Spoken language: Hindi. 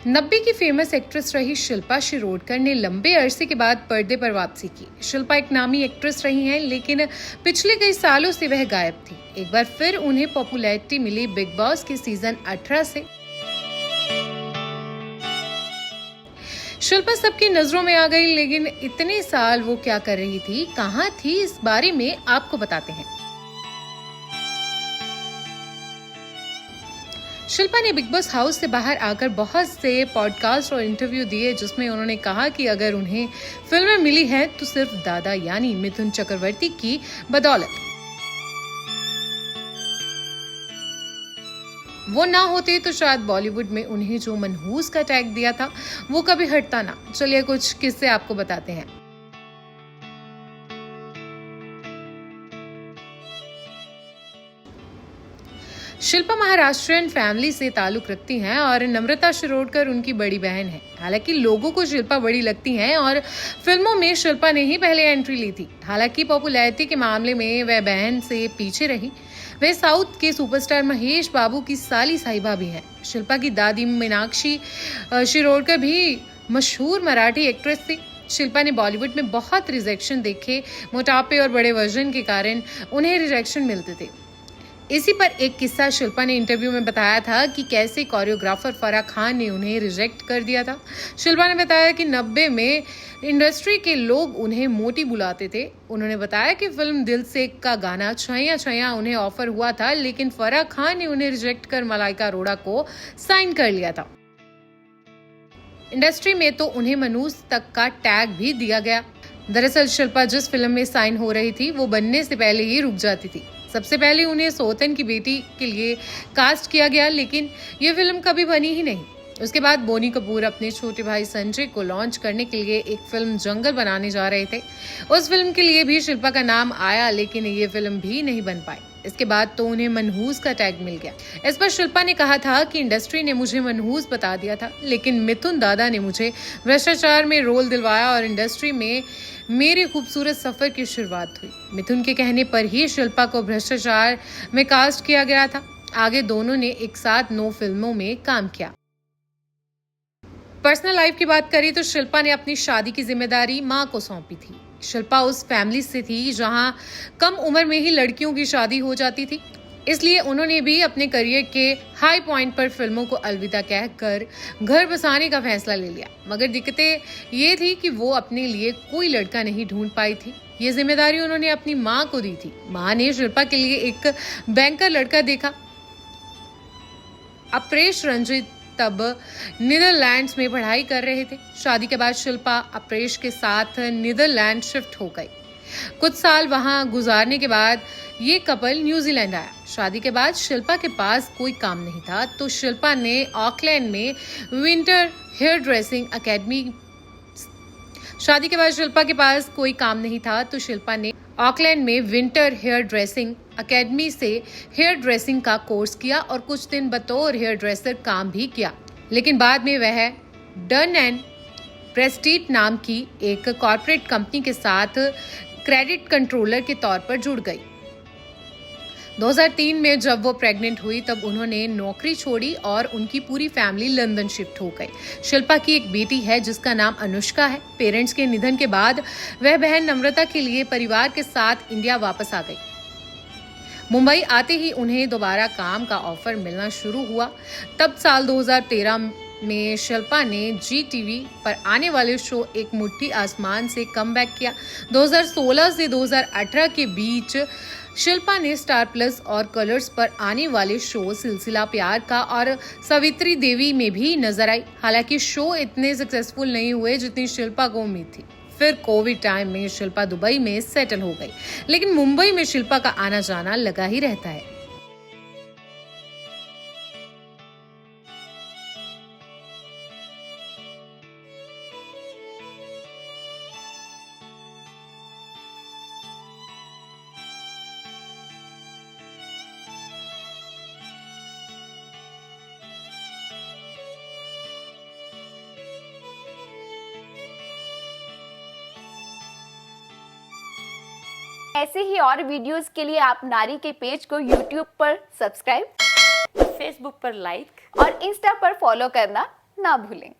90 की फेमस एक्ट्रेस रही शिल्पा शिरोडकर ने लंबे अरसे के बाद पर्दे पर वापसी की। शिल्पा एक नामी एक्ट्रेस रही हैं, लेकिन पिछले कई सालों से वह गायब थी। एक बार फिर उन्हें पॉपुलैरिटी मिली बिग बॉस के सीजन 18 से। शिल्पा सबकी नजरों में आ गई, लेकिन इतने साल वो क्या कर रही थी, कहाँ थी, इस बारे में आपको बताते हैं। शिल्पा ने बिग बॉस हाउस से बाहर आकर बहुत से पॉडकास्ट और इंटरव्यू दिए, जिसमें उन्होंने कहा कि अगर उन्हें फिल्में मिली हैं तो सिर्फ दादा यानी मिथुन चक्रवर्ती की बदौलत। वो ना होते तो शायद बॉलीवुड में उन्हें जो मनहूस का टैग दिया था वो कभी हटता ना। चलिए कुछ किस्से आपको बताते हैं। शिल्पा महाराष्ट्रियन फैमिली से ताल्लुक रखती हैं और नम्रता शिरोडकर उनकी बड़ी बहन है। हालांकि लोगों को शिल्पा बड़ी लगती हैं और फिल्मों में शिल्पा ने ही पहले एंट्री ली थी। हालांकि पॉपुलैरिटी के मामले में वह बहन से पीछे रही। वे साउथ के सुपरस्टार महेश बाबू की साली साहिबा भी हैं। शिल्पा की दादी मीनाक्षी शिरोडकर भी मशहूर मराठी एक्ट्रेस थी। शिल्पा ने बॉलीवुड में बहुत रिजेक्शन देखे। मोटापे और बड़े वजन के कारण उन्हें रिजेक्शन मिलते थे। इसी पर एक किस्सा शिल्पा ने इंटरव्यू में बताया था कि कैसे कोरियोग्राफर फराह खान ने उन्हें रिजेक्ट कर दिया था। शिल्पा ने बताया कि 90 में इंडस्ट्री के लोग उन्हें मोटी बुलाते थे। उन्होंने बताया कि फिल्म दिल से का गाना छैया छैया उन्हें ऑफर हुआ था, लेकिन फराह खान ने उन्हें रिजेक्ट कर मलाइका अरोड़ा को साइन कर लिया था। इंडस्ट्री में तो उन्हें मनूस तक का टैग भी दिया गया। दरअसल शिल्पा जिस फिल्म में साइन हो रही थी वो बनने से पहले ही रुक जाती थी। सबसे पहले उन्हें सौतन की बेटी के लिए कास्ट किया गया, लेकिन ये फिल्म कभी बनी ही नहीं। उसके बाद बोनी कपूर अपने छोटे भाई संजय को लॉन्च करने के लिए एक फिल्म जंगल बनाने जा रहे थे। उस फिल्म के लिए भी शिल्पा का नाम आया, लेकिन ये फिल्म भी नहीं बन पाई। इसके बाद तो उन्हें मनहूस का टैग मिल गया। इस पर शिल्पा ने कहा था कि इंडस्ट्री ने मुझे मनहूस बता दिया था, लेकिन मिथुन दादा ने मुझे भ्रष्टाचार में रोल दिलवाया और इंडस्ट्री में मेरे खूबसूरत सफर की शुरुआत हुई। मिथुन के कहने पर ही शिल्पा को भ्रष्टाचार में कास्ट किया गया था। आगे दोनों ने एक साथ 9 फिल्मों में काम किया। पर्सनल लाइफ की बात करें तो शिल्पा ने अपनी शादी की जिम्मेदारी मां को सौंपी थी। शिल्पा उस फैमिली से थी जहां कम उम्र में ही लड़कियों की शादी हो जाती थी, इसलिए उन्होंने भी अपने करियर के हाई पॉइंट पर फिल्मों को अलविदा कहकर घर बसाने का फैसला ले लिया। मगर दिक्कतें ये थी कि वो अपने लिए कोई लड़का नहीं ढूंढ पाई थी। ये जिम्मेदारी उन्होंने अपनी माँ को दी थी। माँ ने शिल्पा के लिए एक बैंकर लड़का देखा। अपरेश रंजित तब नीदरलैंड्स में पढ़ाई कर रहे थे। शादी के बाद शिल्पा अपरेश के साथ नीदरलैंड शिफ्ट हो गई। कुछ साल वहां गुजारने के बाद ये कपल न्यूजीलैंड आया। शादी के बाद शिल्पा के पास कोई काम नहीं था, तो शिल्पा ने ऑकलैंड में विंटर हेयर ड्रेसिंग अकेडमी शादी के बाद शिल्पा के पास कोई काम नहीं था, तो शिल्पा ने ऑकलैंड में विंटर हेयर ड्रेसिंग अकेडमी से हेयर ड्रेसिंग का कोर्स किया और कुछ दिन बतौर हेयर ड्रेसर काम भी किया। लेकिन बाद में वह डन एंड ब्रेडस्ट्रीट नाम की एक कॉर्पोरेट कंपनी के साथ क्रेडिट कंट्रोलर के तौर पर जुड़ गई। 2003 में जब वो प्रेग्नेंट हुई तब उन्होंने नौकरी छोड़ी और उनकी पूरी फैमिली लंदन शिफ्ट हो गई। शिल्पा की एक बेटी है जिसका नाम अनुष्का है। पेरेंट्स के निधन के बाद वह बहन नम्रता के लिए परिवार के साथ इंडिया वापस आ गई। मुंबई आते ही उन्हें दोबारा काम का ऑफर मिलना शुरू हुआ। तब साल 2013 में शिल्पा ने जी टीवी पर आने वाले शो एक मुट्ठी आसमान से कमबैक किया। 2016 से 2018 के बीच शिल्पा ने स्टार प्लस और कलर्स पर आने वाले शो सिलसिला प्यार का और सवित्री देवी में भी नजर आई। हालांकि शो इतने सक्सेसफुल नहीं हुए जितनी शिल्पा को उम्मीद थी। फिर कोविड टाइम में शिल्पा दुबई में सेटल हो गई, लेकिन मुंबई में शिल्पा का आना जाना लगा ही रहता है। ऐसे ही और वीडियोस के लिए आप नारी के पेज को YouTube पर सब्सक्राइब, फेसबुक पर लाइक और इंस्टा पर फॉलो करना ना भूलें।